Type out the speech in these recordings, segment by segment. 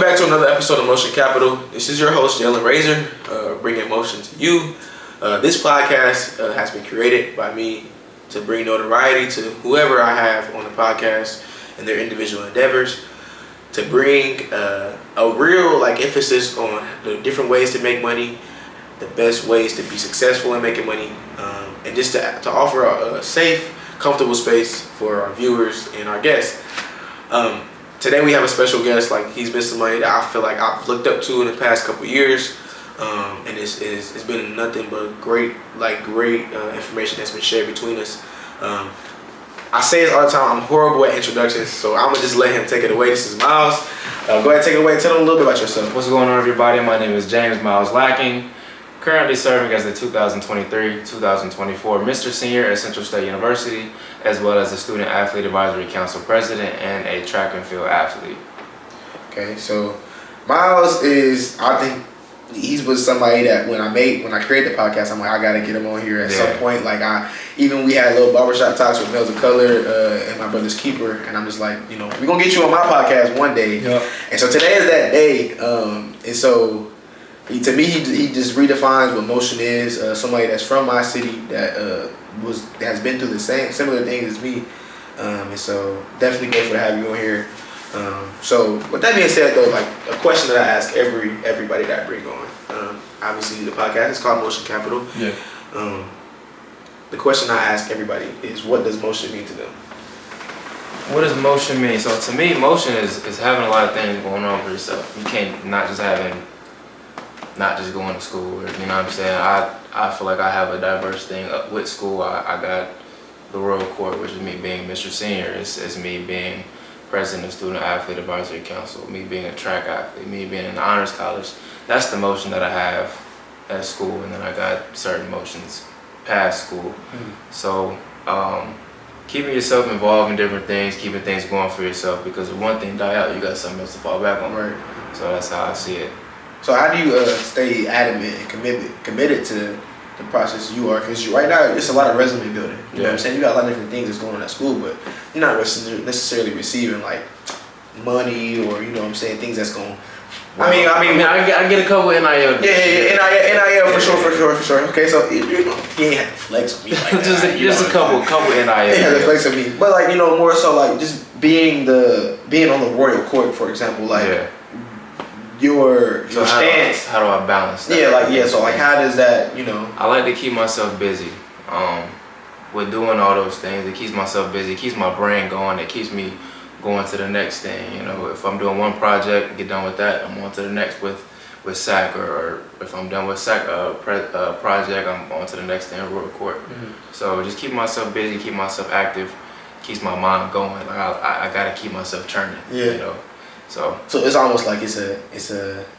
Welcome back to another episode of Motion Capital. This is your host, Jaylen bringing motion to you. This podcast has been created by me to bring notoriety to whoever I have on the podcast and their individual endeavors, to bring a real emphasis on the different ways to make money, the best ways to be successful in making money, and just to offer a safe, comfortable space for our viewers and our guests. Today we have a special guest. He's been somebody that I feel like I've looked up to in the past couple years, and it's been nothing but great information that's been shared between us. I say this all the time, I'm horrible at introductions, so I'm gonna just let him take it away. This is Myles. Go ahead and take it away. Tell them a little bit about yourself. What's going on, everybody? My name is Myles Lacking. Currently serving as the 2023-2024 Mr. Senior at Central State University, as well as a Student Athlete Advisory Council President and a track and field athlete. Okay, so Myles I think he was somebody that when I created the podcast, I'm like, I gotta get him on here at some point. We had little barbershop talks with Males of Color and my brother's keeper, and I'm just like, we're gonna get you on my podcast one day. Yep. And so today is that day, and so. To me, he just redefines what motion is. Somebody that's from my city that has been through the similar things as me, and so definitely grateful to have you on here. So with that being said, though, a question that I ask everybody that I bring on. Obviously, the podcast is called Motion Capital. Yeah. The question I ask everybody is, what does motion mean to them? What does motion mean? So to me, motion is having a lot of things going on for yourself. You can't not just going to school, you know what I'm saying? I feel like I have a diverse thing with school. I got the Royal Court, which is me being Mr. Senior. It's me being President of Student Athlete Advisory Council, me being a track athlete, me being in the Honors College. That's the motion that I have at school, and then I got certain motions past school. So keeping yourself involved in different things, keeping things going for yourself, because if one thing die out, you got something else to fall back on. Right. So that's how I see it. So how do you stay adamant and committed to the process you are? Because right now, it's a lot of resume building. You know what I'm saying? You got a lot of different things that's going on at school, but you're not necessarily receiving money or, things that's going. I get a couple NIL. NIL for sure. Okay, so you ain't have to flex on me like that. just a couple NIL. You ain't have to flex on me, but more so just being on the Royal Court, for example, your stance. How do I balance that? So how does that, I like to keep myself busy. With doing all those things, it keeps myself busy, it keeps my brain going, it keeps me going to the next thing. If I'm doing one project, get done with that, I'm on to the next with SAC, or if I'm done with SAC project, I'm on to the next thing in Royal Court. So just keep myself busy, keep myself active, keeps my mind going. I gotta keep myself churning. So it's almost like it's a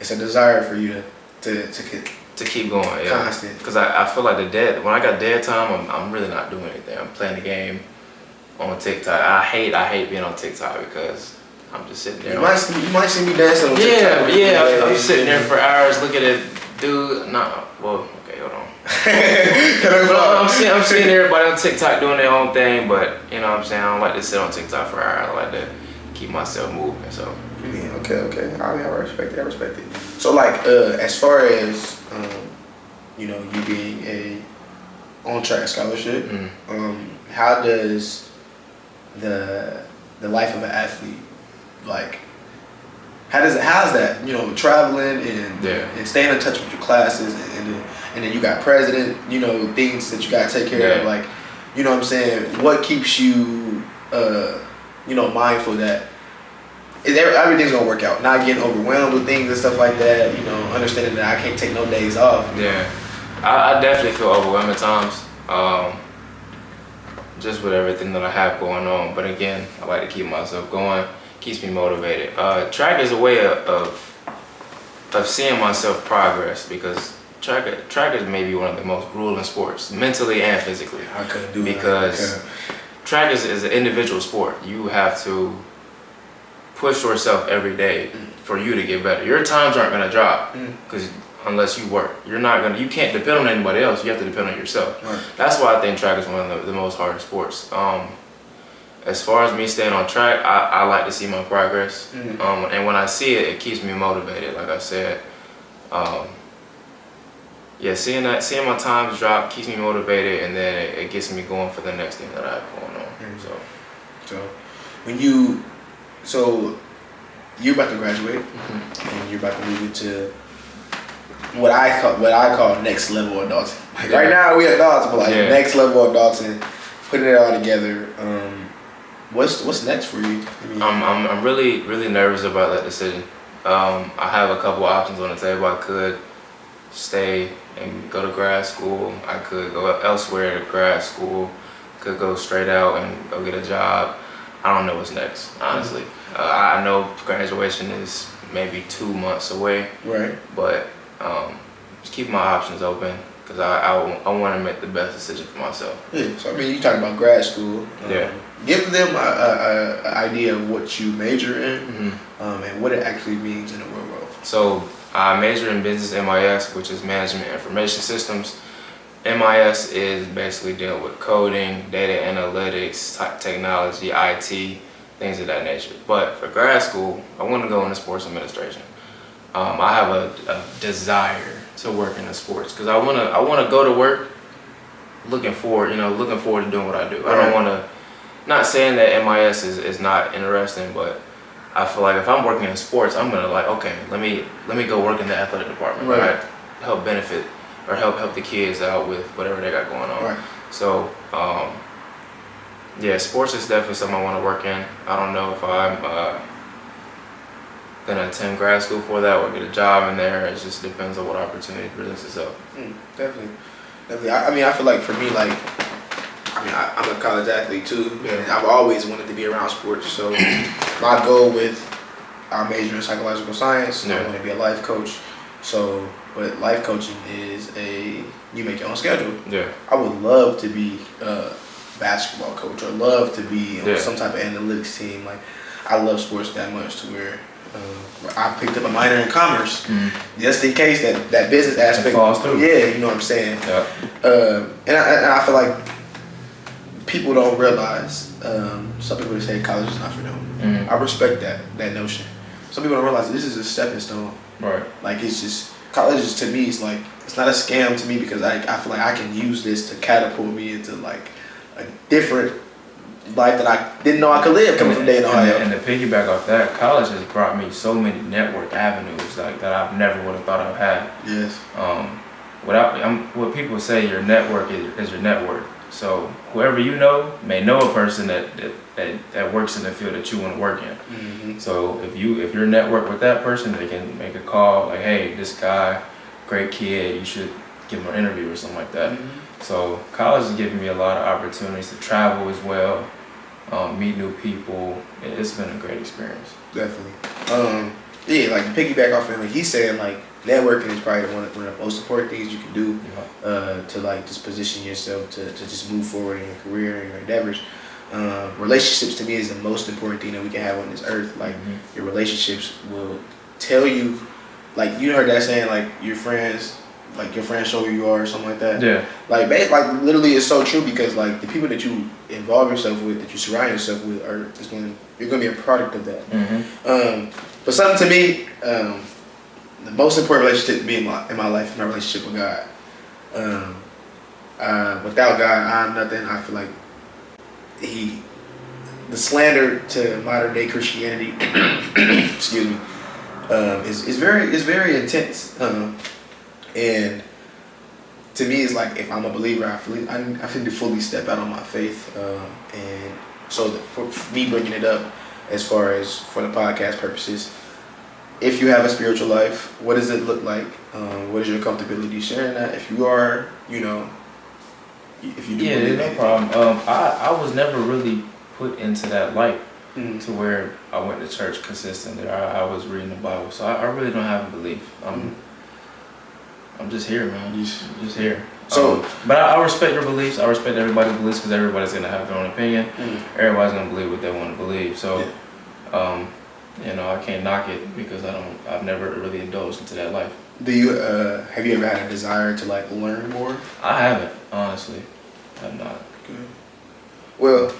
desire for you to keep going, constant. Because I feel like when I got dead time, I'm really not doing anything. I'm playing the game on TikTok. I hate being on TikTok because I'm just sitting there. You might see me dancing on TikTok. I'm sitting there for hours looking at dude. Okay, hold on. I'm seeing everybody on TikTok doing their own thing, but I don't like to sit on TikTok for hours. I like to keep myself moving. So. Yeah, okay. I respect it. So as far as you being a on-track scholarship, how does the life of an athlete how's that traveling and staying in touch with your classes and then you got president things that you got to take care of, you know what I'm saying, what keeps you mindful that everything's gonna work out, not getting overwhelmed with things and stuff like that, understanding that I can't take no days off. I definitely feel overwhelmed at times, just with everything that I have going on, but again, I like to keep myself going, keeps me motivated. Track is a way of seeing myself progress, because track is maybe one of the most grueling sports, mentally and physically. I couldn't do because track is an individual sport. You have to push yourself every day for you to get better. Your times aren't gonna drop because unless you work, you can't depend on anybody else. You have to depend on yourself. Right. That's why I think track is one of the most hardest sports. as far as me staying on track, I like to see my progress. Mm-hmm. And when I see it, it keeps me motivated. Like I said, seeing my times drop keeps me motivated, and then it gets me going for the next thing that I have going on. Mm-hmm. So when you're about to graduate, and you're about to move into what I call next level adulting. Like right now we adults, but like next level adulting, putting it all together. What's next for you? I'm really nervous about that decision. I have a couple options on the table. I could stay and go to grad school. I could go elsewhere to grad school. Could go straight out and go get a job. I don't know what's next, honestly. I know graduation is maybe 2 months away. Right. But just keep my options open, because I want to make the best decision for myself. Yeah. So I mean, you talking about grad school. Yeah. Give them an idea of what you major in, and what it actually means in the real world. So I major in business MIS, which is management information systems. MIS is basically dealing with coding, data analytics, technology, IT, things of that nature. But for grad school, I want to go into sports administration. I have a desire to work in the sports, because I want to go to work looking forward to doing what I do. Right. I don't want to. Not saying that MIS is not interesting, but I feel like if I'm working in sports, I'm gonna let me go work in the athletic department. Right. Help benefit or help the kids out with whatever they got going on. Right. So sports is definitely something I want to work in. I don't know if I'm gonna attend grad school for that or get a job in there. It just depends on what opportunity presents itself. Definitely. I mean, I feel like for me, I'm a college athlete too, and I've always wanted to be around sports. So my goal with our major in psychological science, I want to be a life coach. So, but life coaching is you make your own schedule. Yeah. I would love to be a basketball coach, or love to be on some type of analytics team. Like, I love sports that much to where I picked up a minor in commerce just in case that business aspect falls through. Yeah, you know what I'm saying. Yeah. And I feel like people don't realize. Some people say college is not for them. I respect that notion. Some people don't realize this is a stepping stone. Right. Like, it's just college is, to me, it's like, it's not a scam to me, because I feel like I can use this to catapult me into like a different life that I didn't know I could live coming from Dayton, Ohio. And to piggyback off that, college has brought me so many network avenues that I never would have thought I've had. Yes. What people say, your network is your network. So whoever you know may know a person that works in the field that you want to work in. Mm-hmm. So if you're network with that person, they can make a call like, hey, this guy, great kid, you should give him an interview or something like that. Mm-hmm. So college has given me a lot of opportunities to travel as well, meet new people. It's been a great experience. Definitely. Like, to piggyback off of him, he's saying like networking is probably one of the most important things you can do to like just position yourself to just move forward in your career and your endeavors. Relationships to me is the most important thing that we can have on this earth. Like, your relationships will tell you, like, you heard that saying, like, your friends show who you are, or something like that. Yeah. Like literally, it's so true, because like the people that you involve yourself with, that you surround yourself with, you're gonna be a product of that. Mm-hmm. But something to me, the most important relationship to me in my life is my relationship with God. Without God, I'm nothing. I feel like the slander to modern day Christianity, excuse me, is very intense. And to me, it's like, if I'm a believer, I need to fully step out on my faith. And so for me bringing it up, as far as for the podcast purposes, if you have a spiritual life, what does it look like? What is your comfortability sharing that? If you are, if you do. Yeah, no problem. I was never really put into that light to where I went to church consistently. I was reading the Bible, so I really don't have a belief. I'm just here, man. Just here. So, but I respect your beliefs. I respect everybody's beliefs, because everybody's gonna have their own opinion. Everybody's gonna believe what they want to believe. So, I can't knock it, because I've never really indulged into that life. Do you have you ever had a desire to like learn more? I haven't, honestly. I've not. Okay. Well,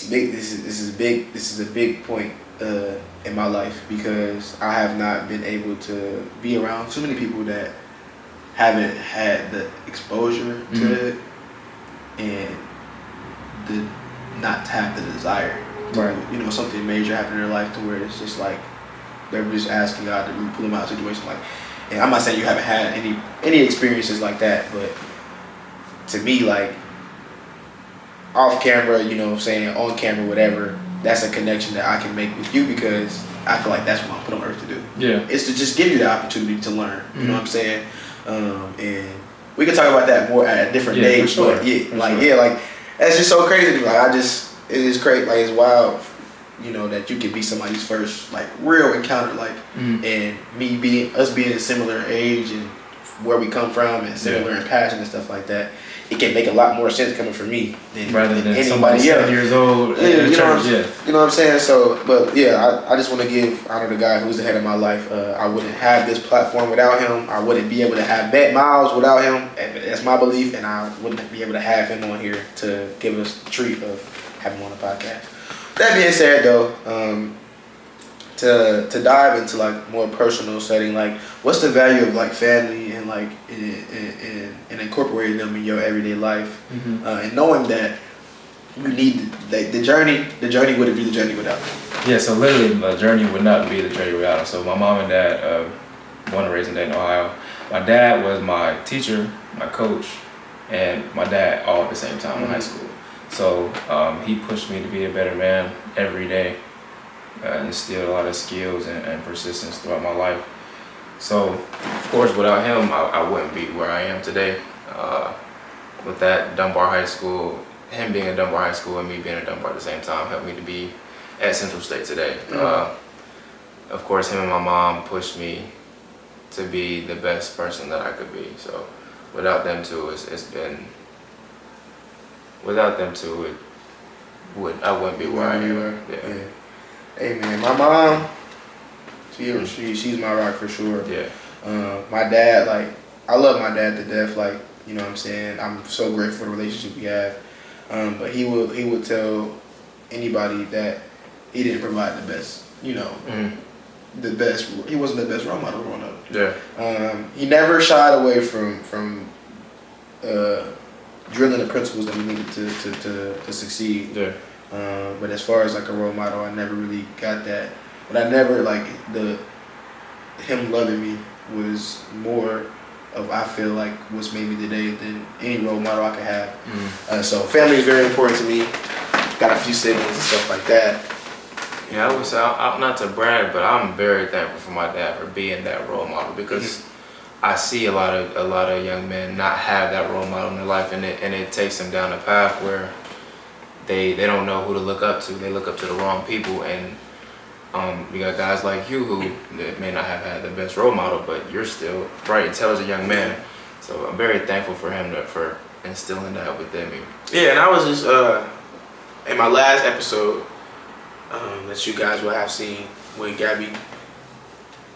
This is a big point in my life because I have not been able to be around too many people that haven't had the exposure to it and the not to have the desire. Right. You know, something major happened in their life to where it's just like they're just asking God to pull them out of a situation like. And I'm not saying you haven't had any experiences like that, but to me, like off camera, you know what I'm saying, on camera, whatever, that's a connection that I can make with you because I feel like that's what I'm put on earth to do. Yeah. It's to just give you the opportunity to learn. You know what I'm saying? And we can talk about that more at a different day. For sure. But like that's just so crazy to me. Like it is crazy. Like it's wild, you know, that you can be somebody's first like real encounter. Like and us being a similar age and where we come from and similar in passion and stuff like that. It can make a lot more sense coming from me than anybody somebody 7 years old. You know what I'm saying? So, but yeah, I just want to give honor to the guy who's the head of my life. I wouldn't have this platform without him. I wouldn't be able to have met Myles without him. And that's my belief, and I wouldn't be able to have him on here to give us the treat of having him on the podcast. That being said, though, to dive into like more personal setting, like what's the value of like family and like and incorporating them in your everyday life, and knowing that you need the journey wouldn't be the journey without them. Yeah, so literally the journey would not be the journey without them. So my mom and dad, born and raised in Dayton, Ohio. My dad was my teacher, my coach, and my dad all at the same time in high school. So he pushed me to be a better man every day. Instilled a lot of skills and persistence throughout my life. So, of course, without him, I wouldn't be where I am today. With that, Dunbar High School, him being at Dunbar High School and me being at Dunbar at the same time helped me to be at Central State today. Of course, him and my mom pushed me to be the best person that I could be. So, without them too, I wouldn't be where I am. Yeah. Hey man, my mom, she's my rock for sure. Yeah. My dad, like, I love my dad to death. Like, you know what I'm saying? I'm so grateful for the relationship we have. But he would tell anybody that he didn't provide the best, you know, the best. He wasn't the best role model growing up. Yeah. He never shied away from drilling the principles that we needed to succeed. Yeah. But as far as like a role model, I never really got that. But I never like him loving me was more of I feel like what's made me today than any role model I could have. So family is very important to me. Got a few siblings and stuff like that. Yeah, I would say I'm not to brag, but I'm very thankful for my dad for being that role model because I see a lot of young men not have that role model in their life, and it takes them down a path where they don't know who to look up to. They look up to the wrong people, and we got guys like you who may not have had the best role model, but you're still bright, intelligent young man. So I'm very thankful for him for instilling that within me. Yeah, and I was just in my last episode that you guys will have seen with Gabby,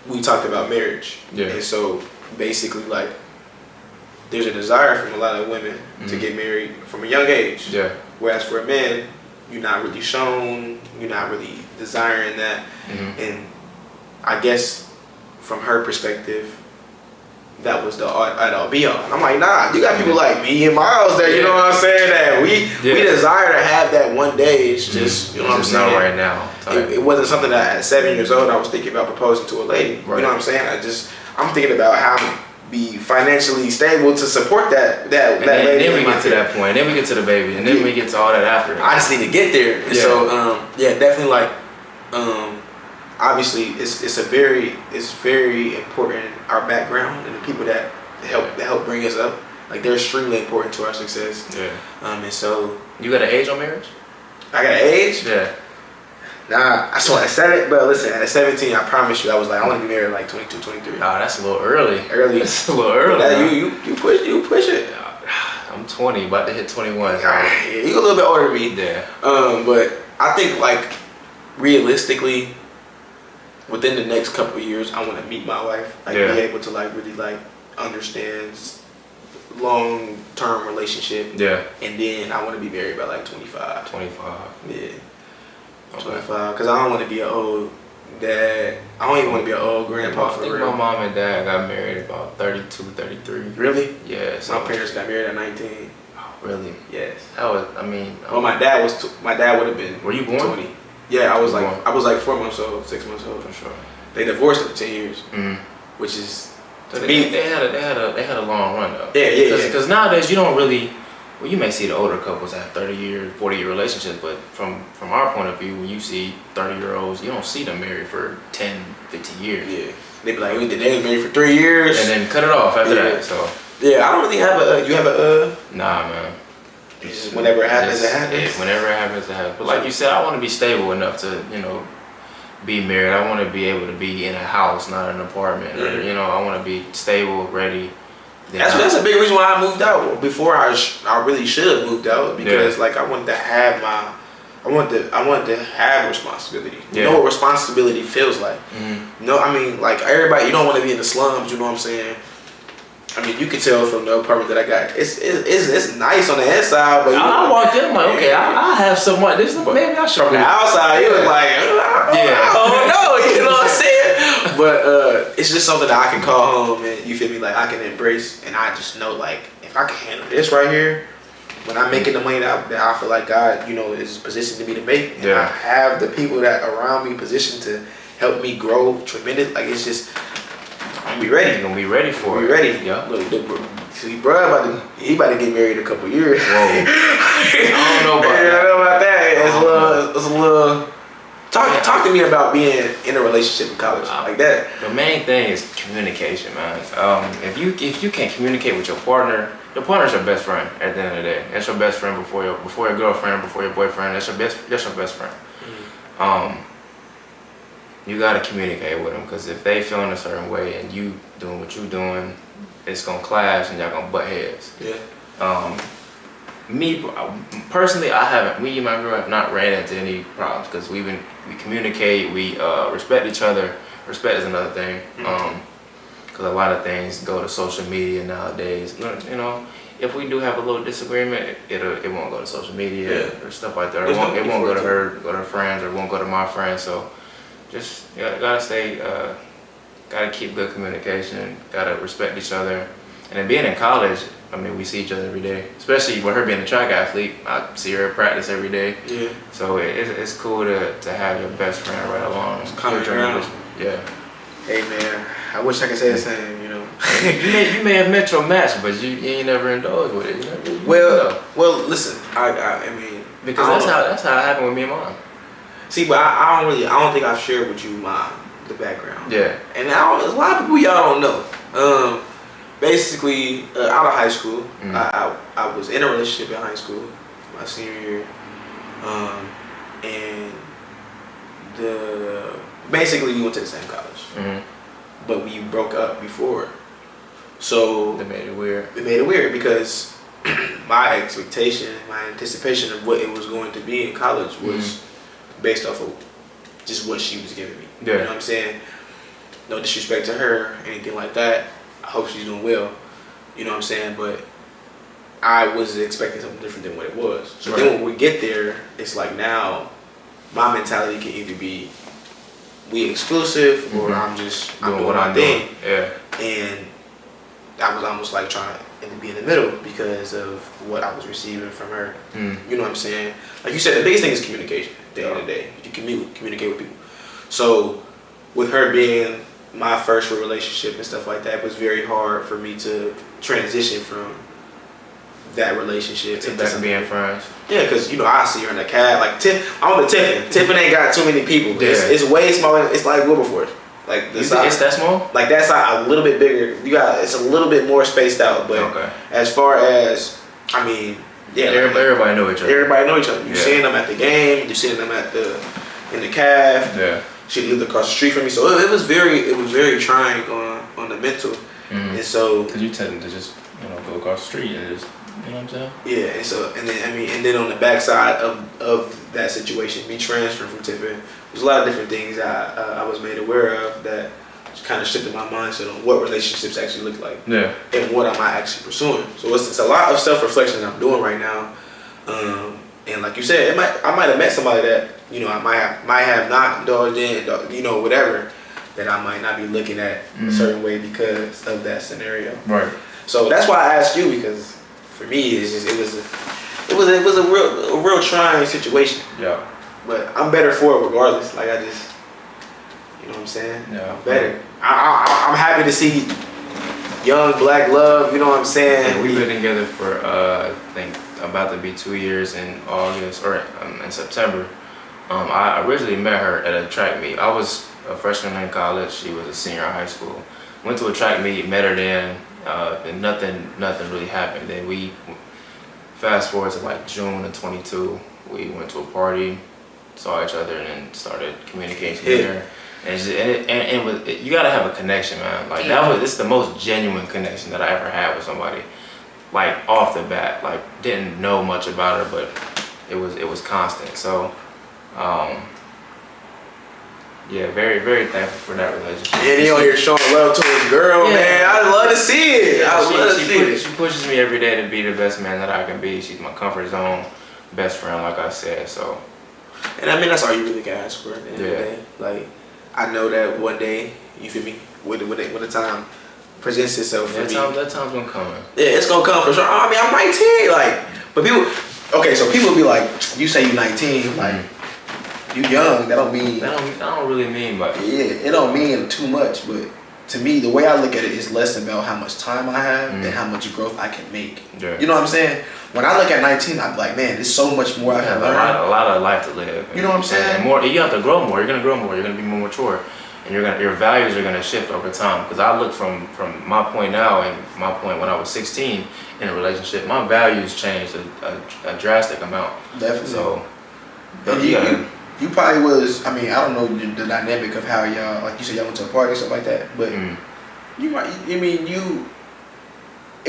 we talked about marriage. Yeah. And so basically, like, there's a desire from a lot of women to get married from a young age. Yeah. Whereas for a man, you're not really shown, you're not really desiring that. And I guess from her perspective, that was the all be all. I'm like, nah, you got people like me and Myles that, you know what I'm saying, that we desire to have that one day. It's just, you know what I'm saying? Not right now. It wasn't something that at 7 years old I was thinking about proposing to a lady. Right. You know what I'm saying? I'm thinking about how to be financially stable to support that lady. And then we get to that point. Then we get to the baby, and then we get to all that after. I just need to get there. And so definitely like obviously it's very important, our background and the people that help bring us up. Like they're extremely important to our success. Yeah. And so you got an age on marriage? I got an age? Yeah. Nah, I said it, but listen, at 17, I promise you, I was like, I want to be married at like 22, 23. Oh, that's a little early. That's a little early. That, you push it. I'm 20, about to hit 21. So. Yeah, you're a little bit older than me. Yeah. But I think like realistically, within the next couple of years, I want to meet my wife. Like be able to like really like understand long-term relationship. Yeah. And then I want to be married by like 25. 25. Yeah. Okay. 25. Because I don't want to be an old dad. I don't even want to be an old grandpa I for think real. my mom and dad got married about 32, 33. Really? Yeah. So, My parents got married at 19. oh, really? Yes. That was, I mean. Well, my dad would have been. Were you born? 20. Yeah, I was You like born? I was like 4 months old, 6 months old. For sure. They divorced after 10 years, Mm. which is So to they me. had a long run though. Yeah. Because nowadays you don't really, well, you may see the older couples have 30-year, 40-year relationships, but from our point of view, when you see 30-year-olds, you don't see them married for 10, 15 years. Yeah. They be like, they was married for 3 years, And then cut it off after Yeah. that. So yeah, I don't really have a. You have a. nah, man. Just whenever it happens, it Just- happens. yeah, whenever it happens, it happens. But like you said, I want to be stable enough to, be married. I want to be able to be in a house, not an apartment. Or, I want to be stable, ready. Then That's a big reason why I moved out. Before I really should have moved out because like I wanted to have I wanted to have responsibility. You know what responsibility feels like. Mm-hmm. No, I mean like everybody. You don't want to be in the slums. You know what I'm saying? I mean, you can tell from the apartment that I got. It's nice on the inside, but I walked in, I'm like, okay, I have someone. Maybe I should. from the outside, it was like, oh no, you know what I'm saying? But it's just something that I can call home, and you feel me? Like I can embrace, and I just know, like, if I can handle this right here, when I'm making the money that I feel like God, is positioned me to make, and I have the people that around me positioned to help me grow tremendous. Like it's just. I'm be ready. You're gonna be ready for it. Be ready. Yeah. Look, see, bro, he about to get married in a couple years. Whoa. I don't know about I that. don't know about that. It's a little. Talk to me about being in a relationship in college like that. The main thing is communication, man. If you can't communicate with your partner's your best friend at the end of the day. That's your best friend before your girlfriend, before your boyfriend. That's your best friend. Mm-hmm. You gotta communicate with them because if they feeling a certain way and you doing what you doing, it's gonna clash and y'all gonna butt heads. Yeah. Me personally, me and my girl have not ran into any problems because we communicate, we respect each other. Respect is another thing. Because a lot of things go to social media nowadays. If we do have a little disagreement, it won't go to social media or stuff like that. It won't go to her friends, or it won't go to my friends. So just gotta keep good communication, gotta respect each other. And then being in college, I mean, we see each other every day. Especially with her being a track athlete, I see her at practice every day. Yeah. So it's cool to have your best friend right along. Common ground. Yeah. Hey man, I wish I could say the same. you may have met your match, but you ain't never indulged with it. Well, listen, I mean, because that's how it happened with me and mine. See, but I don't think I've shared with you the background. Yeah. And there's a lot of people y'all don't know. Basically, out of high school, I was in a relationship in high school, my senior year, and basically we went to the same college, but we broke up before. So They made it weird. It made it weird because my anticipation of what it was going to be in college was based off of just what she was giving me. Yeah. You know what I'm saying? No disrespect to her, anything like that. I hope she's doing well. You know what I'm saying? But I was expecting something different than what it was. So then when we get there, it's like now my mentality can either be we exclusive or I'm doing my thing. Yeah. And I was almost like trying to be in the middle because of what I was receiving from her. You know what I'm saying? Like you said, the biggest thing is communication. At the end of the day, you communicate with people. So with her being my first relationship and stuff like that, it was very hard for me to transition from that relationship to back being friends. Yeah, because I see her in the cab. Like I'm with Tiffin. Tiffin ain't got too many people. Yeah. It's way smaller. It's like Wilberforce. Like the size, it's that small? Like that side a little bit bigger. It's a little bit more spaced out. But as far as everybody know each other. Everybody know each other. You seeing them at the game. You seeing them in the caf. Yeah. She lived across the street from me, so it was very trying on the mental. And so because you tend to just go across the street and just you know what I'm saying. Yeah, and then on the backside of that situation, me transferring from Tiffin, there's a lot of different things I was made aware of that kind of shifted my mindset on what relationships actually look like. Yeah. And what am I actually pursuing. So it's a lot of self-reflection that I'm doing right now. And like you said, I might have met somebody that, you know, I might have not indulged in, you know, whatever, that I might not be looking at a certain way because of that scenario. Right. So that's why I asked you, because for me, it was a real trying situation. Yeah. But I'm better for it regardless. Like I just, you know what I'm saying? Yeah. I'm better. I'm happy to see young black love. You know what I'm saying? Yeah, we've been together for I think about to be 2 years in August or in September. I originally met her at a track meet. I was a freshman in college. She was a senior in high school. Went to a track meet, met her then, and nothing really happened. Then we fast forward to like June of 22. We went to a party, saw each other, and then started communicating there. And you gotta have a connection, man. Like this is the most genuine connection that I ever had with somebody. Like off the bat, like didn't know much about her, but it was constant. So, yeah, very very thankful for that relationship. And he on here showing love to his girl, man. I love to see it. Yeah, I love to see it. She pushes me every day to be the best man that I can be. She's my comfort zone, best friend, like I said. So, and I mean that's all you really can ask for at the end of the day. Like I know that one day, you feel me, when the time presents itself for me. That time's gonna come. Yeah, it's gonna come for sure. I mean, I'm 19, like, but people. Okay, so people be like, you say you 19, like. You young, that don't really mean much. Yeah, it don't mean too much, but to me, the way I look at it is less about how much time I have and how much growth I can make. Yeah. You know what I'm saying? When I look at 19, I'm like, man, there's so much more I can learn. A lot of life to live. You know what I'm saying? And more, you have to grow more. You're gonna grow more. You're gonna be more mature, and your values are gonna shift over time. Because I look from my point now and my point when I was 16 in a relationship, my values changed a drastic amount. Definitely. So, you probably was, I mean, I don't know the dynamic of how y'all, like you said, y'all went to a party or something like that, but you might, it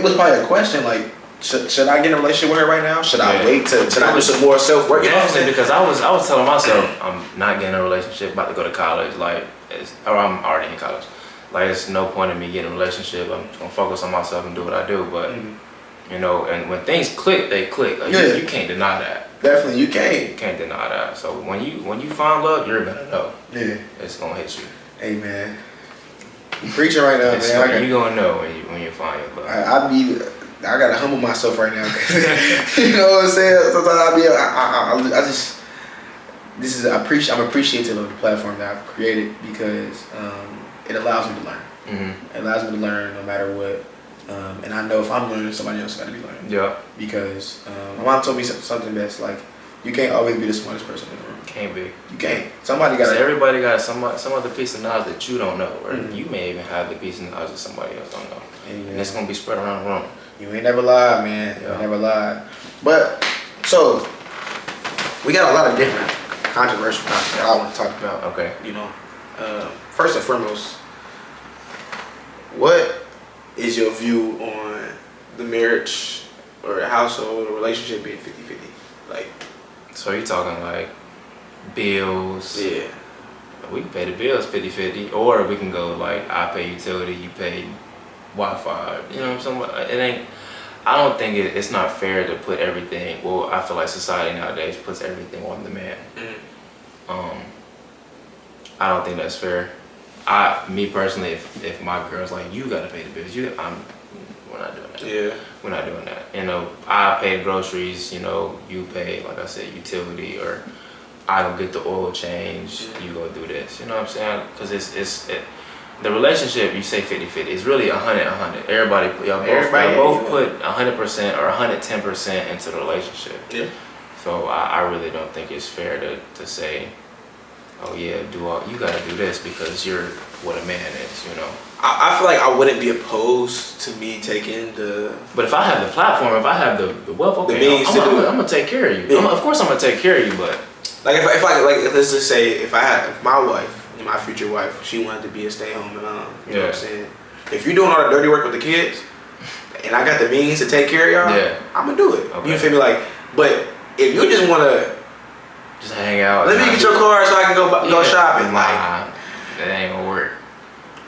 was probably a question like, should I get in a relationship with her right now? Should I wait should I do some more self-work? You know what I'm saying? Because I was telling myself, I'm not getting in a relationship, about to go to college, like, or I'm already in college. Like, it's no point in me getting in a relationship. I'm gonna focus on myself and do what I do, but, you know, and when things click, they click. Like, you can't deny that. Definitely, you can't. You can't deny that. So when you find love, you're gonna know. Yeah. It's gonna hit you. Hey man, you preaching right now, man. You gonna know when you find your love. I gotta humble myself right now. You know what I'm saying? Sometimes I'm appreciative of the platform that I've created because it allows me to learn. It allows me to learn no matter what. And I know if I'm learning, somebody else got to be learning. Yeah. Because my mom told me something that's like, you can't always be the smartest person in the room. Can't be. You can't. Somebody got. So everybody got some other piece of knowledge that you don't know, or you may even have the piece of knowledge that somebody else don't know. And it's gonna be spread around the room. You ain't never lied, man. You ain't never lied. But so we got a lot of different controversial topics that I want to talk about. Okay. You know, first and foremost, what is your view on the marriage or the household or relationship being 50-50? Like, so you talking like bills? Yeah. We can pay the bills 50-50, or we can go like I pay utility, you pay Wi-Fi. You know what I'm saying? I don't think it's not fair to put everything. Well, I feel like society nowadays puts everything on the man. I don't think that's fair. Me personally, if my girl's like, you gotta pay the bills, we're not doing that. Yeah. We're not doing that. You know, I pay groceries, you know, you pay, like I said, utility, or I go get the oil change, you go do this. You know what I'm saying? Because the relationship, you say 50-50, it's really 100-100. Everybody both put 100% or 110% into the relationship. Yeah. So I really don't think it's fair to say, oh yeah, you gotta do this because you're what a man is, you know. I feel like I wouldn't be opposed to me taking the. But if I have the platform, if I have the wealth, okay, I'm gonna take care of you. Yeah. Of course, I'm gonna take care of you, but like if let's just say if my wife, my future wife, she wanted to be a stay-at-home mom, you know what I'm saying? If you're doing all the dirty work with the kids, and I got the means to take care of y'all, I'm gonna do it. Okay. You feel me? Like, but if you just wanna. Just hang out. Let me get your car so I can go shopping. Nah, that ain't gonna work.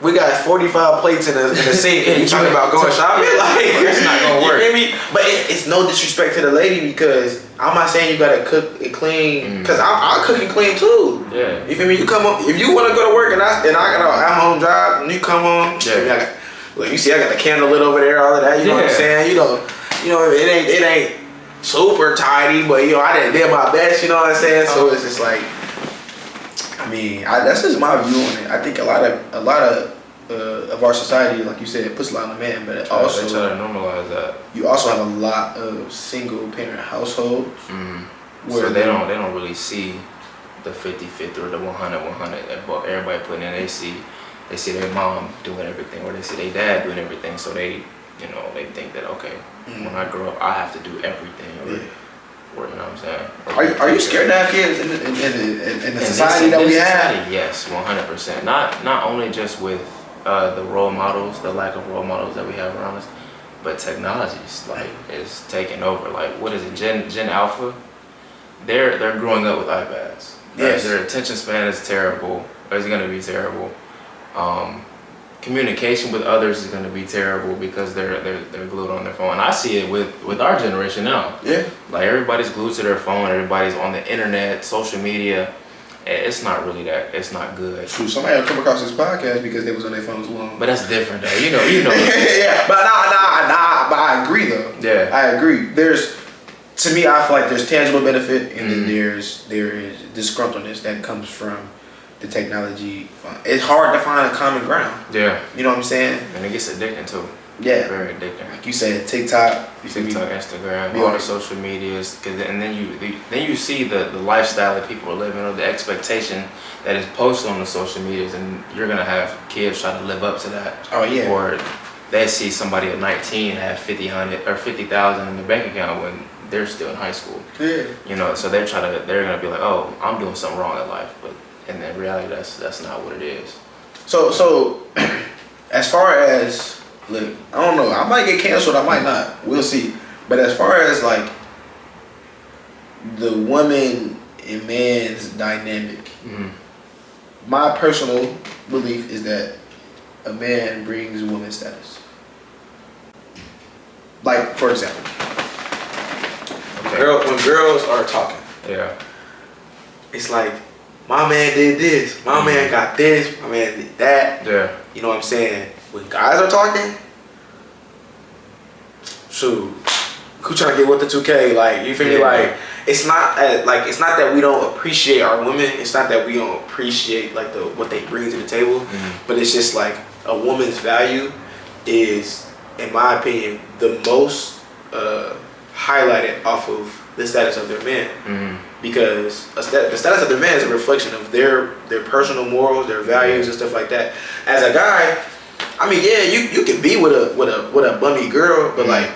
we got 45 plates in the sink and you talking about going shopping? Like, it's not gonna work. You feel me? But it's no disrespect to the lady because I'm not saying you gotta cook and clean because I'll cook and clean too. Yeah. You feel me? You come home if you want to go to work and I got an at-home job and you come home. Yeah. Look, you see, I got the candle lit over there, all of that. You know what I'm saying? You know, it ain't super tidy, but I did my best. You know what I'm saying? So it's just like. I mean, that's just my view on it. I think a lot of our society, like you said, it puts a lot on the man, but also they try to normalize that. You also have a lot of single parent households where so they don't really see the 50-50 or the 100-100 that everybody putting in. They see their mom doing everything, or they see their dad doing everything, so they think that okay, when I grow up, I have to do everything. Or you know what I'm saying? Are you scared to have kids in the society that we have? Yes, 100%. Not only just with the role models, the lack of role models that we have around us, but technologies is taking over. Like what is it? Gen Alpha? They're growing up with iPads. Yes. Their attention span is terrible. Or it's gonna be terrible. Communication with others is going to be terrible because they're glued on their phone. And I see it with our generation now. Yeah. Like everybody's glued to their phone. Everybody's on the internet, social media. It's not really that. It's not good. True. Somebody will come across this podcast because they was on their phone too long. But that's different, though. You know. Yeah. But nah. But I agree though. Yeah. I agree. To me, I feel like there's tangible benefit, and then there is disgruntledness that comes from the technology. It's hard to find a common ground. Yeah. You know what I'm saying? And it gets addicting too. Yeah. Very addicting. Like you said, TikTok, Instagram, all the social medias, and then you see the lifestyle that people are living, or the expectation that is posted on the social medias, and you're gonna have kids try to live up to that. Oh yeah. Or they see somebody at 19 have 50,000 in their bank account when they're still in high school. Yeah. So they're gonna be like, oh, I'm doing something wrong in life, but in reality, that's not what it is. So as far as, look, I don't know, I might get canceled, I might not, we'll see. But as far as like the woman and man's dynamic, my personal belief is that a man brings woman status. Like, for example, when girls are talking, it's like, my man did this, my man got this, my man did that. Yeah. You know what I'm saying? When guys are talking, shoot, who trying to get with the 2K? Like, you feel me? Like, it's not that we don't appreciate our women. It's not that we don't appreciate like what they bring to the table. But it's just like a woman's value is, in my opinion, the most highlighted off of the status of their man. Because the status of their man is a reflection of their personal morals, their values, and stuff like that. As a guy, I mean, yeah, you can be with a bummy girl, but like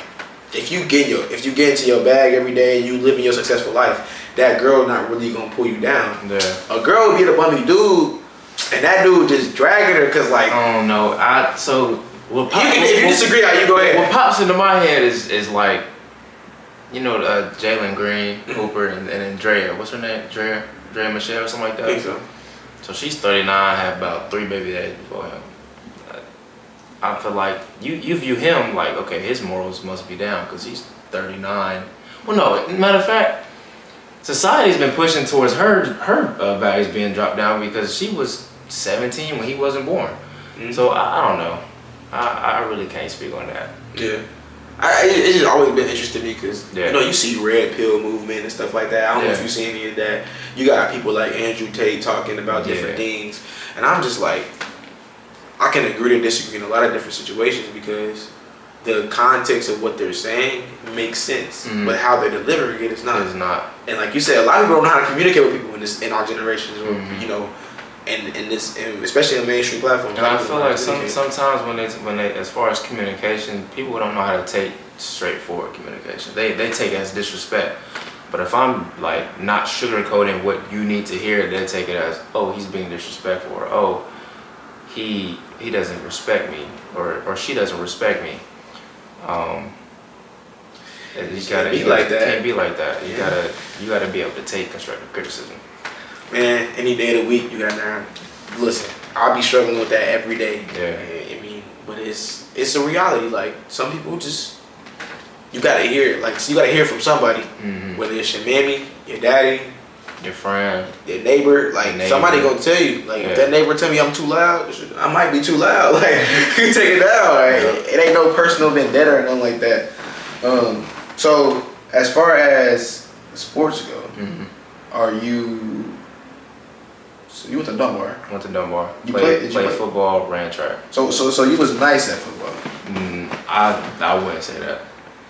if you get into your bag every day and you living your successful life, that girl not really gonna pull you down. Yeah. A girl will be the bummy dude, and that dude just dragging her because like. Oh no, if you disagree, how you go ahead. What pops into my head is like. You know, Jaylen Green, Hooper, and then Drea. What's her name? Drea Michelle or something like that? I think so. So she's 39, had about 3 baby daddies before him. I feel like you view him like, okay, his morals must be down because he's 39. Well, no, matter of fact, society's been pushing towards her values being dropped down because she was 17 when he wasn't born. So I don't know. I really can't speak on that. Yeah. It's just always been interesting to me because you see red pill movement and stuff like that. I don't know if you see any of that. You got people like Andrew Tate talking about different things, and I'm just like, I can agree to disagree in a lot of different situations because the context of what they're saying makes sense, but how they're delivering it is not. It's not. And like you said, a lot of people don't know how to communicate with people in our generations, or and especially on mainstream platforms. And I feel like sometimes when they as far as communication, people don't know how to take straightforward communication. They take it as disrespect. But if I'm like not sugarcoating what you need to hear, they take it as, oh, he's being disrespectful, or oh, he doesn't respect me, or she doesn't respect me. You gotta be like that. Can't be like that. You gotta be able to take constructive criticism. Man, any day of the week, you gotta learn. Listen, I'll be struggling with that every day. Yeah. I mean, but it's a reality. Like some people just you gotta hear it. Like so you gotta hear from somebody, whether it's your mammy, your daddy, your friend, your neighbor. Like somebody gonna tell you. Like if that neighbor tell me I'm too loud, I might be too loud. Like you take it down. Like, it ain't no personal vendetta or nothing like that. So as far as sports go, are you? So you went to Dunbar. Went to Dunbar. You played football, ran track. So you was nice at football. I wouldn't say that.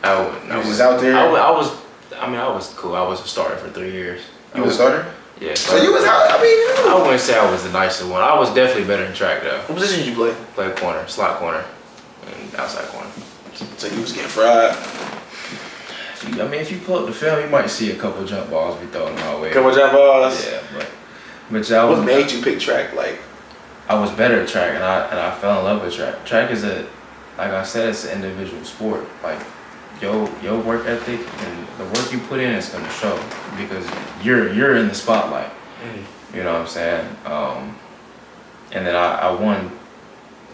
I wouldn't. You was out there. I was cool. I was a starter for 3 years. You was a starter? Yeah. So you was out. I mean, I wouldn't say I was the nicest one. I was definitely better in track though. What position did you play? Played corner, slot corner, and outside corner. So you was getting fried. If you pull up the film, you might see a couple of jump balls be thrown my way. Couple jump balls. Yeah, but what made you pick track? Like I was better at track, and I fell in love with track. Track is like I said, it's an individual sport. Like your work ethic and the work you put in is gonna show because you're in the spotlight. You know what I'm saying? And then I won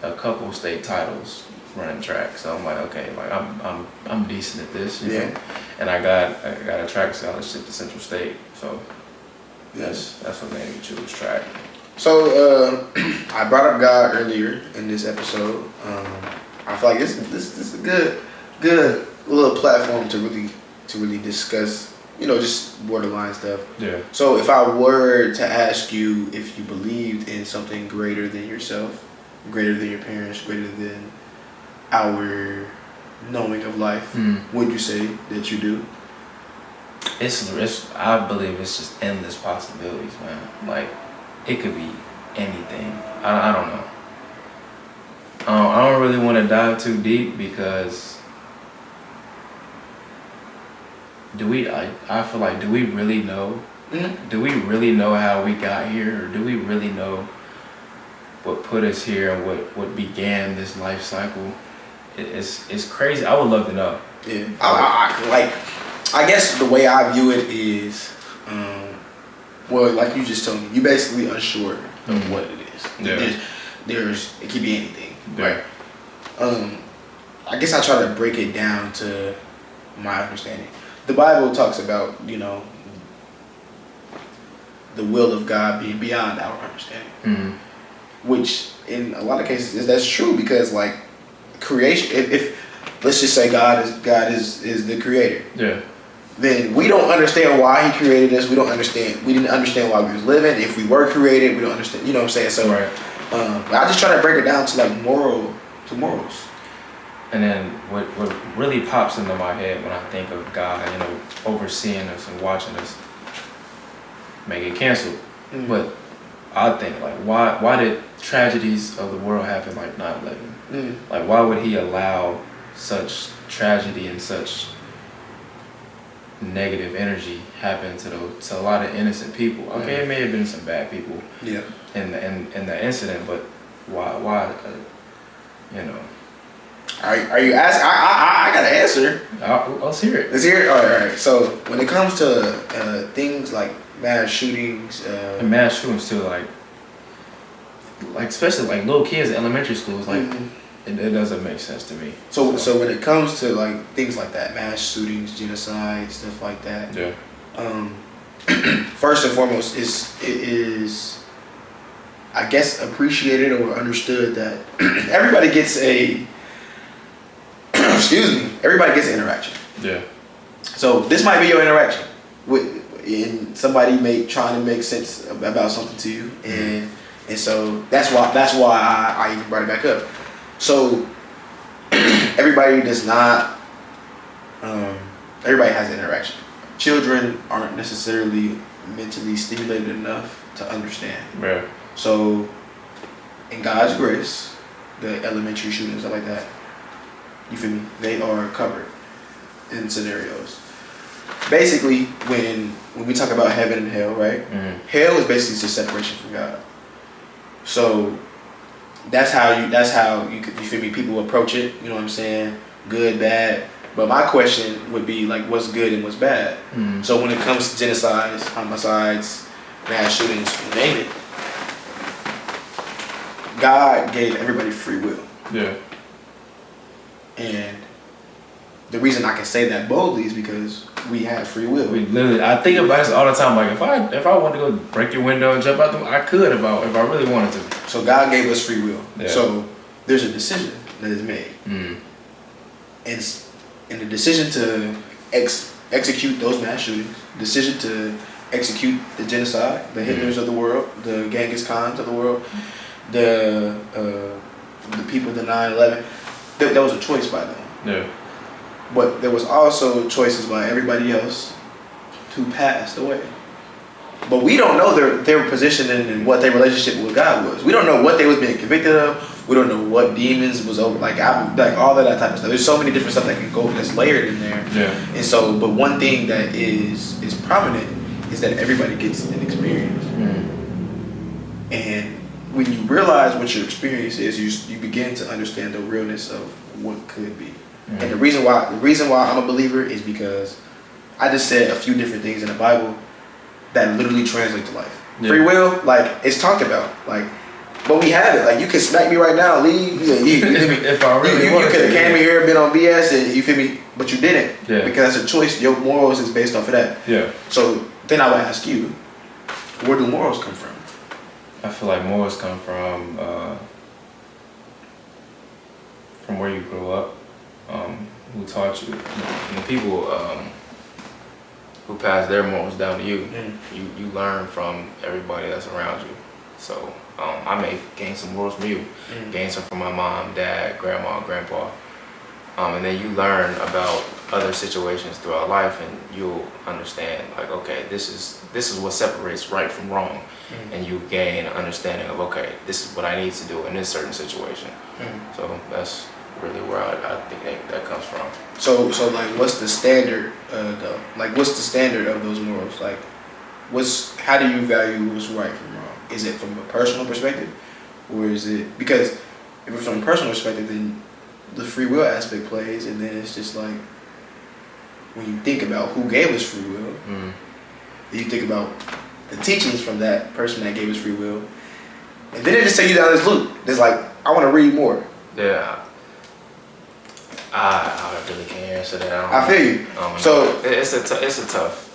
a couple state titles running track, so I'm like, okay, like I'm decent at this, you know? And I got a track scholarship to Central State, so that's what made me choose track. So I brought up God earlier in this episode. I feel like this is a good little platform to really discuss, you know, just borderline stuff. Yeah. So if I were to ask you if you believed in something greater than yourself, greater than your parents, greater than our knowing of life, would you say that you do? I believe it's just endless possibilities, man. Like it could be anything. I don't know. I don't really want to dive too deep because I feel like, do we really know? Do we really know how we got here, or do we really know what put us here and what began this life cycle? It's crazy. I would love to know. Yeah. I guess the way I view it is, well, like you just told me, you basically unsure of what it is. Yeah. It could be anything. Yeah. Right. I guess I try to break it down to my understanding. The Bible talks about, you know, the will of God being beyond our understanding, which in a lot of cases that's true because like creation. If let's just say God is the creator. Yeah. Then we don't understand why he created us. We didn't understand why we was living. If we were created, we don't understand. You know what I'm saying? So, right. I just try to break it down to like morals. And then what really pops into my head when I think of God, you know, overseeing us and watching us make it canceled. But I think like why did tragedies of the world happen like 9/11? Like why would he allow such tragedy and such negative energy happen to a lot of innocent people? Okay, it may have been some bad people in the incident, but why you know? Are you asking? I got an answer. Let's hear it. Let's hear it. All right. So when it comes to things like mass shootings, and mass shootings too, like especially like little kids in elementary schools, like it doesn't make sense to me. So when it comes to like things like that, mass shootings, genocide, stuff like that. Yeah. First and foremost, it is I guess appreciated or understood that everybody gets everybody gets an interaction. Yeah. So this might be your interaction and somebody trying to make sense about something to you, and so that's why I even brought it back up. So everybody does not. Everybody has an interaction. Children aren't necessarily mentally stimulated enough to understand. Yeah. So, in God's grace, the elementary shootings, stuff like that, you feel me? They are covered in scenarios. Basically, when we talk about heaven and hell, right? Hell is basically just separation from God. So that's how you feel me? People approach it. You know what I'm saying? Good, bad. But my question would be like, what's good and what's bad? So when it comes to genocides, homicides, mass shootings, you name it. God gave everybody free will. Yeah. And the reason I can say that boldly is because we have free will. We literally, I think about this all the time. Like if I wanted to go break your window and jump out I could if I really wanted to. So God gave us free will. Yeah. So there's a decision that is made. And the decision to execute those mass shootings, decision to execute the genocide, the Hitlers of the world, the Genghis Khans of the world, the people, the 9/11, that was a choice by them. Yeah. But there was also choices by everybody else who passed away. But we don't know their position and what their relationship with God was. We don't know what they was being convicted of. We don't know what demons was over, like all of that type of stuff. There's so many different stuff that can go that's layered in there. Yeah. And so, but one thing that is prominent is that everybody gets an experience. And when you realize what your experience is, you begin to understand the realness of what could be. And the reason why I'm a believer is because I just said a few different things in the Bible that literally translate to life. Yeah. Free will, like it's talked about, like, but we have it. Like you can smack me right now, leave. If I really you could have came here, been on BS, and you feel me, but you didn't. Yeah. Because that's a choice. Your morals is based off of that. Yeah. So then I would ask you, where do morals come from? I feel like morals come from where you grew up, who taught you, and the people who pass their morals down to you. You learn from everybody that's around you. So I may gain some morals from you, gain some from my mom, dad, grandma, grandpa, and then you learn about other situations throughout life, and you'll understand like, okay, this is what separates right from wrong, and you gain an understanding of, okay, this is what I need to do in this certain situation. So that's really where I think that comes from. So like, what's the standard though? Like, what's the standard of those morals? Like, how do you value what's right from wrong? Is it from a personal perspective, or is it, because if it's from a personal perspective, then the free will aspect plays, and then it's just like, when you think about who gave us free will, you think about the teachings from that person that gave us free will, and then it just takes you down this loop. It's like, I want to read more. Yeah. I really can't answer that. I feel you. So it's a tough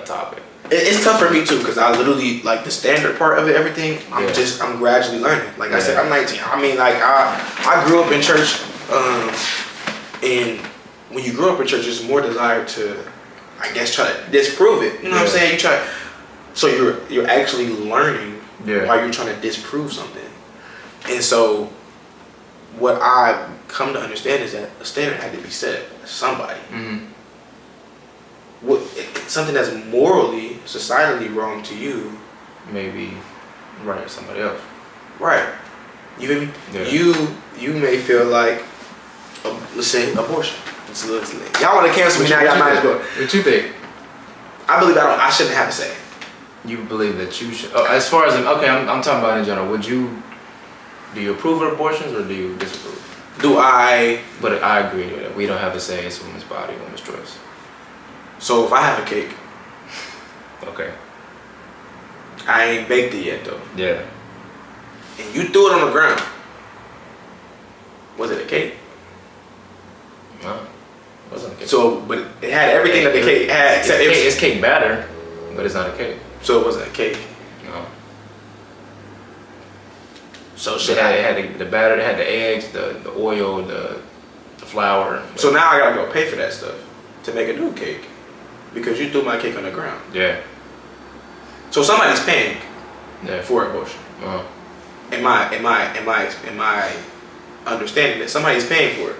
topic. It's tough for me too, because I literally, like, the standard part of it, everything, I'm gradually learning. Like I said, I'm 19. I mean, like, I grew up in church, and when you grow up in church, there's more desire to, I guess, try to disprove it. You know what I'm saying? So you're actually learning while you're trying to disprove something. And so what I come to understand is that a standard had to be set by somebody. Something that's morally, societally wrong to you, maybe right to somebody else. Right. You feel me? Yeah. You may feel like, let's say, abortion. Y'all want to cancel me now? Y'all might as well. What you think? I believe I shouldn't have a say. You believe that you should? As far as I'm talking about in general. Do you approve of abortions or do you disapprove? But I agree with it. We don't have a say. It's woman's body, woman's choice. So if I have a cake, okay, I ain't baked it yet though. Yeah. And you threw it on the ground. Was it a cake? No, it wasn't a cake. So, but it had everything that the cake had. Except it's cake batter, but it's not a cake. So it wasn't a cake. No. So it had the batter, it had the eggs, the oil, the flour. So now I gotta go pay for that stuff to make a new cake because you threw my cake on the ground. Yeah. So somebody's paying for abortion. In my understanding that somebody's paying for it.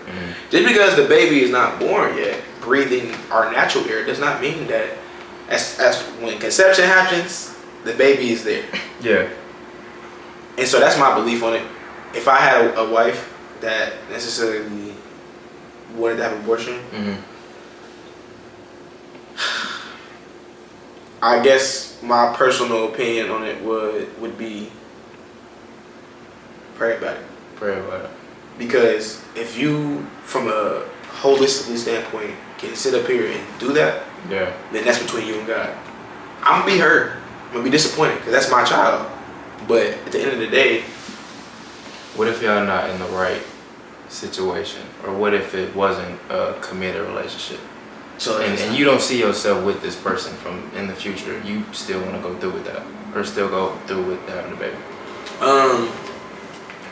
Just because the baby is not born yet, breathing our natural air, does not mean that as when conception happens, the baby is there. Yeah. And so that's my belief on it. If I had a wife that necessarily wanted to have an abortion, I guess my personal opinion on it would be pray about it. Pray about it. Because if you, from a holistic standpoint, can sit up here and do that, then that's between you and God. I'm gonna be hurt. I'm gonna be disappointed because that's my child. But at the end of the day, What if y'all not in the right situation, or what if it wasn't a committed relationship? So and you don't see yourself with this person from in the future. You still want to go through with that, or still go through with having a baby?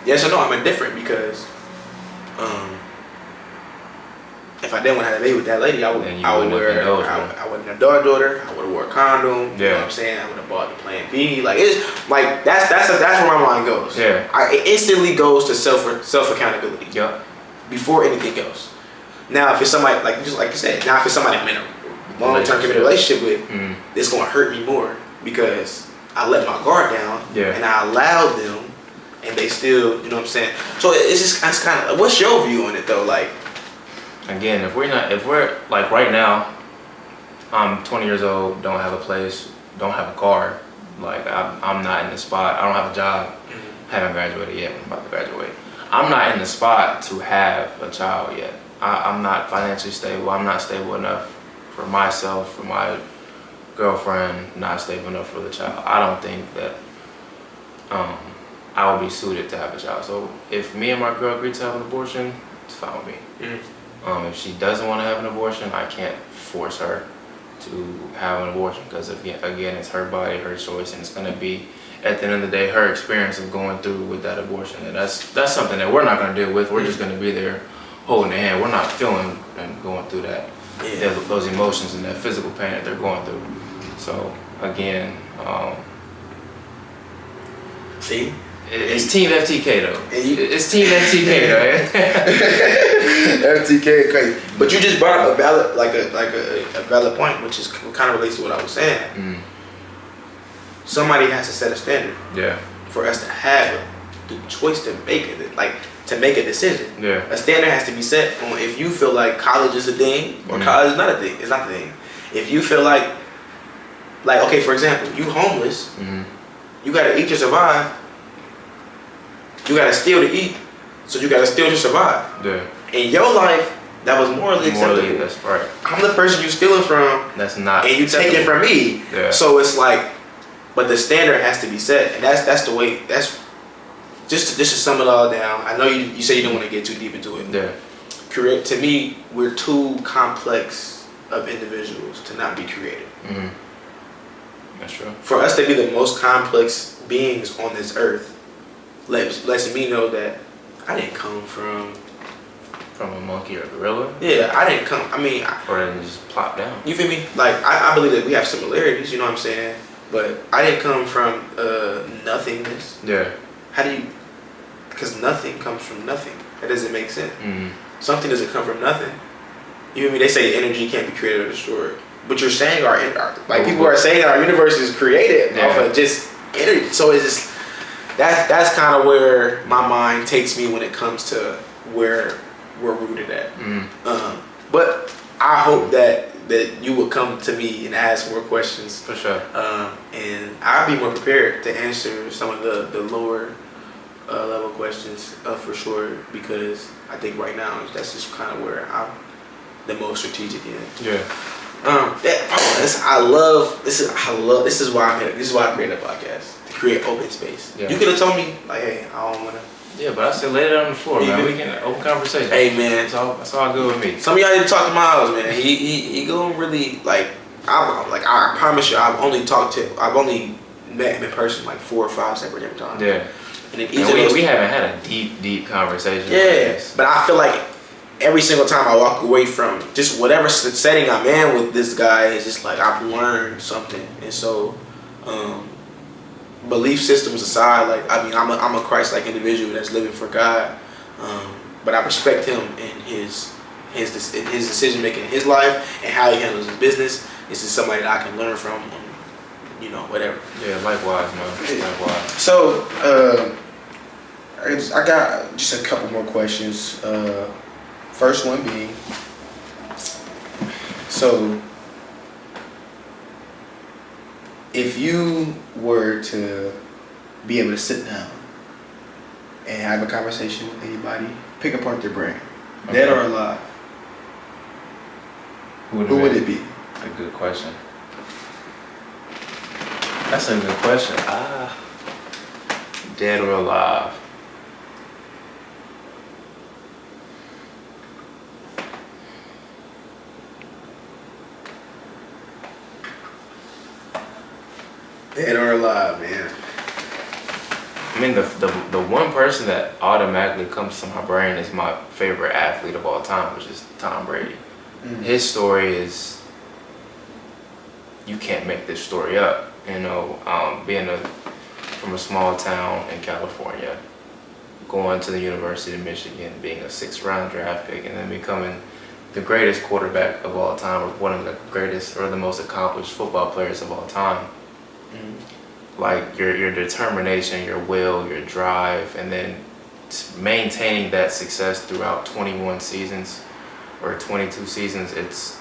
Yes or no? I'm indifferent because if I didn't want to have a baby with that lady, I would wear I wouldn't have daughter. I would have wore a condom. You know what I'm saying? I would have bought the Plan B. Like it's like that's where my mind goes. Yeah. It instantly goes to self accountability. Yeah. Before anything else. Now if it's somebody like you said, now if it's somebody I'm in a long-term committed relationship with, it's gonna hurt me more because I let my guard down and I allowed them, and they still, you know what I'm saying. So it's kind of. What's your view on it though? Like. Again, if we're like right now, I'm 20 years old, don't have a place, don't have a car, like I'm not in the spot, I don't have a job, haven't graduated yet, I'm about to graduate. I'm not in the spot to have a child yet. I'm not financially stable, I'm not stable enough for myself, for my girlfriend, not stable enough for the child. I don't think that I would be suited to have a child. So if me and my girl agree to have an abortion, it's fine with me. If she doesn't want to have an abortion, I can't force her to have an abortion because again, it's her body, her choice, and it's gonna be at the end of the day her experience of going through with that abortion, and that's something that we're not gonna deal with. We're just gonna be there holding their hand. We're not feeling and going through that those emotions and that physical pain that they're going through. So again, see. It's Team FTK though. It's Team FTK though. FTK crazy. But you just brought up a valid, a valid point, which is kind of relates to what I was saying. Somebody has to set a standard. Yeah. For us to have the choice to make it, to make a decision. Yeah. A standard has to be set on if you feel like college is a thing or college is not a thing. It's not the thing. If you feel like okay, for example, you homeless, you gotta eat to survive. You gotta steal to eat, so you gotta steal to survive. Yeah. In your life, that was morally acceptable. That's right. I'm the person you stealing from. That's not. And you take it from me. Yeah. So it's like, but the standard has to be set, and that's the way. That's just to sum it all down. I know you say you don't want to get too deep into it. Yeah. To me, we're too complex of individuals to not be creative. That's true. For us to be the most complex beings on this earth. Lets me know that I didn't come from a monkey or a gorilla. Yeah, I didn't come. I mean, or didn't just plop down. You feel me? Like I believe that we have similarities. You know what I'm saying? But I didn't come from nothingness. Yeah. How do you? Because nothing comes from nothing. That doesn't make sense. Something doesn't come from nothing. You feel me? They say energy can't be created or destroyed. But you're saying people are saying our universe is created off of just energy. So it's just. That's kind of where my mind takes me when it comes to where we're rooted at. But I hope that you will come to me and ask more questions. For sure. And I'll be more prepared to answer some of the lower level questions for sure, because I think right now that's just kind of where I'm the most strategic in. Yeah. This is why I'm here. This is why I created a podcast. Create open space. Yeah. You could have told me hey, I don't wanna. Yeah, but I said lay it on the floor, man. We can open conversation. Hey, man, that's all good with me. Some of y'all need to talk to Myles, man. He go really I promise you, I've only met him in person 4 or 5 separate different times. Yeah. And then we haven't had a deep conversation. Yeah, but I feel like every single time I walk away from just whatever setting I'm in with this guy, it's just I've learned something, and so. Belief systems aside, I'm a Christ-like individual that's living for God, but I respect him in his decision making in his life and how he handles his business. This is somebody that I can learn from, whatever. Yeah, likewise, man. Likewise. So, I got just a couple more questions. First one being, so. If you were to be able to sit down and have a conversation with anybody, pick apart their brain, dead or alive, who would it be? A good question. That's a good question. Dead or alive? Dead or alive, man. I mean, the one person that automatically comes to my brain is my favorite athlete of all time, which is Tom Brady. His story is, you can't make this story up. You know, from a small town in California, going to the University of Michigan, being a 6th-round draft pick, and then becoming the greatest quarterback of all time, or one of the greatest or the most accomplished football players of all time. Like your determination, your will, your drive, and then maintaining that success throughout 21 seasons or 22 seasons, it's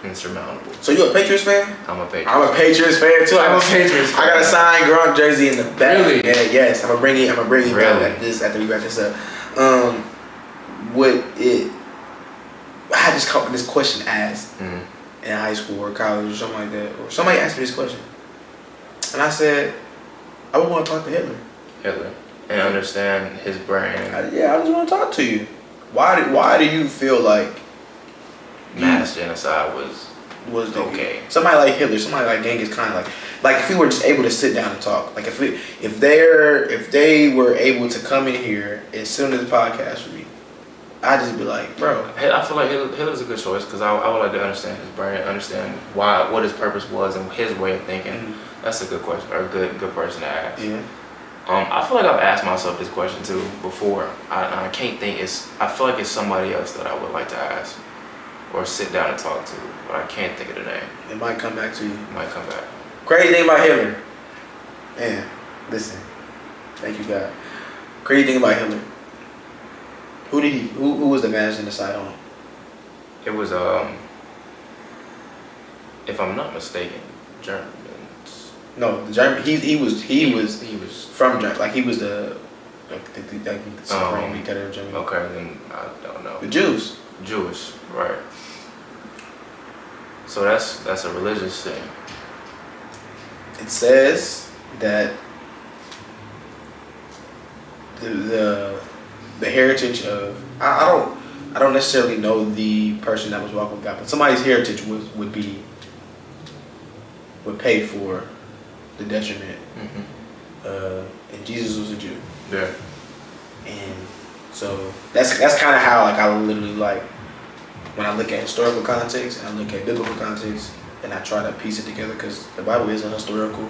insurmountable. So you a Patriots fan? I'm a Patriots. I'm a Patriots fan too. I'm a Patriots fan. I got a signed Grad jersey in the back. Really? Yeah, yes. I'm gonna bring it Really? back after we wrap this up. I had this question asked in high school or college or something like that, or somebody asked me this question, and I said, I would want to talk to Hitler. And understand his brain. I just want to talk to you. Why do you feel like Mass genocide was okay? Somebody like Hitler, somebody like Genghis Khan, like if we were just able to sit down and talk, like if they were able to come in here and sit on this podcast with me, I'd just be like, bro. I feel like Hitler's a good choice because I would like to understand his brain, understand what his purpose was and his way of thinking. That's a good question, or a good person to ask. Yeah. I feel like I've asked myself this question too before. I can't think. I feel like it's somebody else that I would like to ask or sit down and talk to, but I can't think of the name. It might come back to you. It might come back. Crazy thing about Hitler. Man, listen. Thank you, God. Crazy thing about Hitler. Who was the mass genocide on? It was if I'm not mistaken, Germans. No, the German. He was from Germany. Like he was the supreme dictator of Germany. Okay, then I don't know. The Jews. Jewish, right? So that's a religious thing. It says that the heritage of I don't necessarily know the person that was walking with God, but somebody's heritage would pay for the detriment. And Jesus was a Jew. Yeah. And so that's kind of how I literally when I look at historical context and I look at biblical context and I try to piece it together, because the Bible is a historical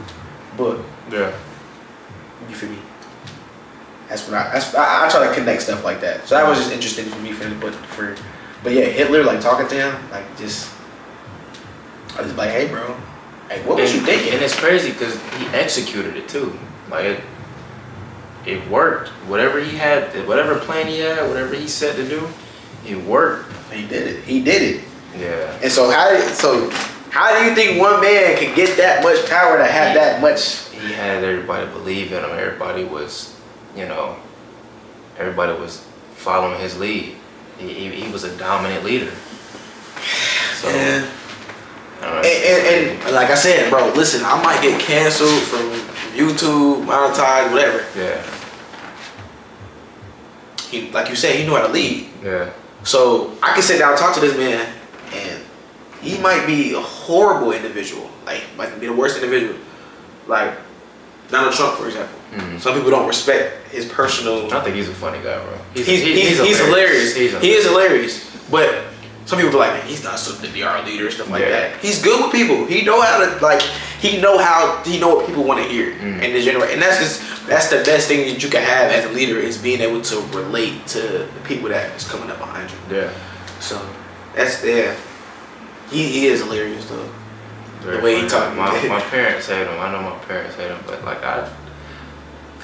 book. Yeah. You feel me? That's what I try to connect stuff like that. So that was just interesting for me but yeah, Hitler, talking to him, I was like, hey bro, what was you thinking? And it's crazy because he executed it too. It worked. Whatever he had, whatever plan he had, whatever he said to do, it worked. He did it. Yeah. And so how do you think one man can get that much power to have that much? He had everybody believe in him. Everybody was following his lead. He was a dominant leader. So. Yeah. And like I said, bro, listen, I might get canceled from YouTube, monetized, whatever. Yeah. He, like you said, he knew how to lead. Yeah. So I can sit down and talk to this man, and he might be a horrible individual. Might be the worst individual. Like Donald Trump, for example. Some people don't respect his personal. I think he's a funny guy, bro. He's hilarious. He is hilarious. But some people be like, man, he's not something to be our leader and stuff like that. He's good with people. He know what people want to hear and the generate. And that's the best thing that you can have as a leader, is being able to relate to the people that is coming up behind you. Yeah. So he is hilarious though. Very the way funny. he talks. My parents hate him. I know my parents hate him, but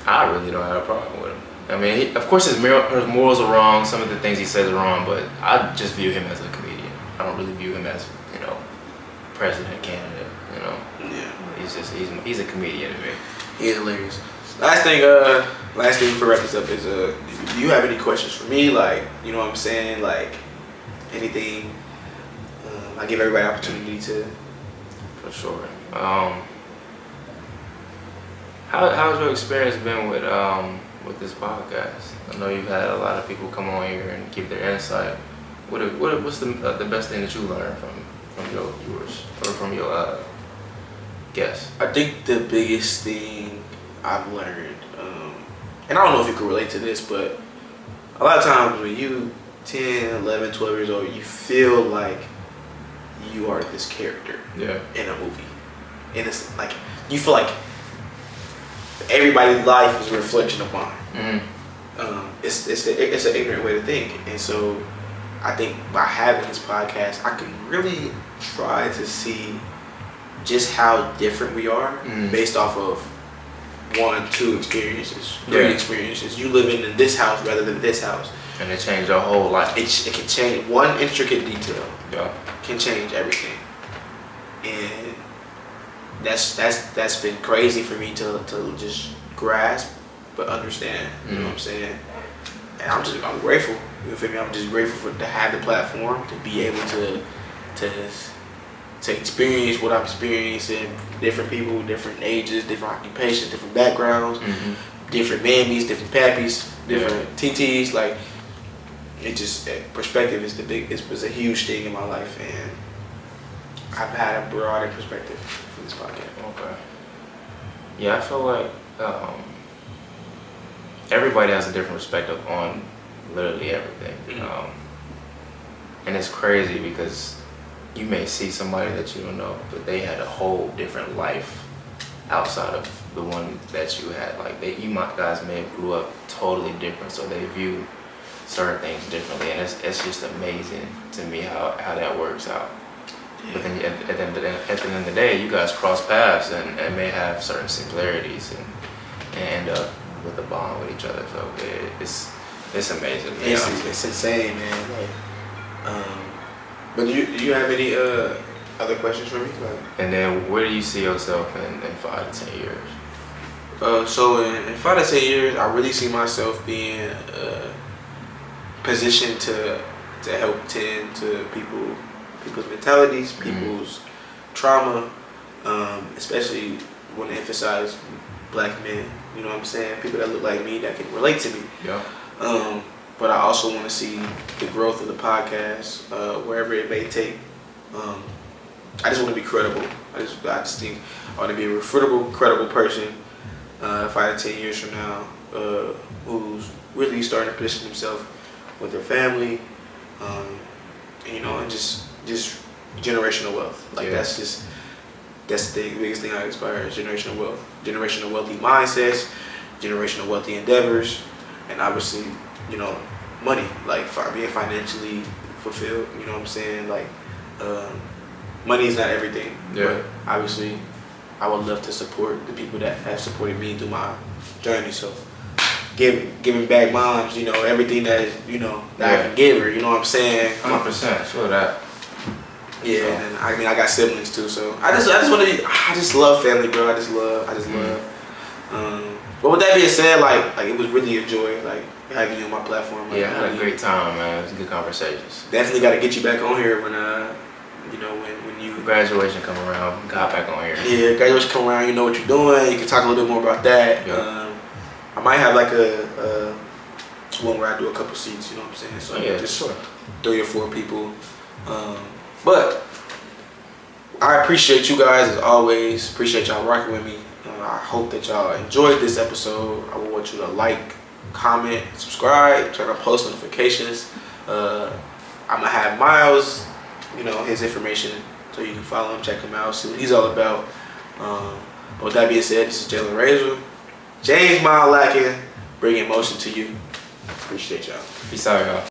I really don't have a problem with him. I mean, of course his morals are wrong. Some of the things he says are wrong, but I just view him as a comedian. I don't really view him as president candidate. Yeah. He's a comedian to me. He is hilarious. Last thing before we wrap this up is do you have any questions for me? You know what I'm saying? Anything? I give everybody an opportunity to. For sure. How's your experience been with this podcast? I know you've had a lot of people come on here and give their insight. What's the best thing that you learned from your viewers or from your guess? I think the biggest thing I've learned, and I don't know if you can relate to this, but a lot of times when you 10, 11, 12 years old, you feel like you are this character in a movie. And it's like, you feel like everybody's life is a reflection of mine. It's an ignorant way to think. And so I think by having this podcast, I can really try to see just how different we are based off of 1, 2 experiences, 3 experiences. You living in this house rather than this house. And it changed your whole life. It can change. One intricate detail can change everything. And that's been crazy for me to just grasp but understand. You know what I'm saying? And I'm grateful. You feel me? I'm just grateful to have the platform to be able to experience what I'm experiencing. Different people, different ages, different occupations, different backgrounds, different mammies, different pappies, different TTs. Like, it just perspective is was a huge thing in my life, and I've had a broader perspective from this podcast. Okay. Yeah, I feel like everybody has a different perspective on literally everything. And it's crazy because you may see somebody that you don't know, but they had a whole different life outside of the one that you had. Like, guys may have grew up totally different, so they view certain things differently, and it's just amazing to me how that works out. But then at the end of the day, you guys cross paths and may have certain similarities and end up with a bond with each other. So it's amazing. It's insane, man. Like, but do you have any other questions for me? Like, and then where do you see yourself in 5 to 10 years? So in 5 to 10 years, I really see myself being positioned to help tend to people's mentalities, people's trauma, especially want to emphasize black men. You know what I'm saying? People that look like me that can relate to me. Yeah. But I also want to see the growth of the podcast, wherever it may take. I just want to be credible. I just think I want to be a refutable, credible person 5 to 10 years from now, who's really starting to position himself with their family, and just generational wealth. Like, that's the biggest thing I aspire is generational wealth, generational wealthy mindsets, generational wealthy endeavors, and obviously, money, like being financially fulfilled. You know what I'm saying? Like, money is not everything. Yeah. But obviously, I would love to support the people that have supported me through my journey. So, giving back moms, everything that is, that I can give her. You know what I'm saying? 100%. I feel that. Yeah, and I got siblings too, so I just love family, bro. I just love. But with that being said, like it was really a joy, like having you on my platform. Like, I had a great time, man. It was good conversations. Definitely got to get you back on here when when you graduation come around. Got back on here. Yeah, graduation come around. You know what you're doing. You can talk a little bit more about that. Yeah. I might have like a one where I do a couple seats. You know what I'm saying? So just sure. 3 or 4 people. But I appreciate you guys as always. Appreciate y'all rocking with me. I hope that y'all enjoyed this episode. I want you to like, comment, subscribe, turn on post notifications. I'm gonna have Myles, his information, so you can follow him, check him out, see what he's all about. But with that being said, this is Jaylen Razor, James Myles Lackin, bringing motion to you. Appreciate y'all. Peace out, y'all.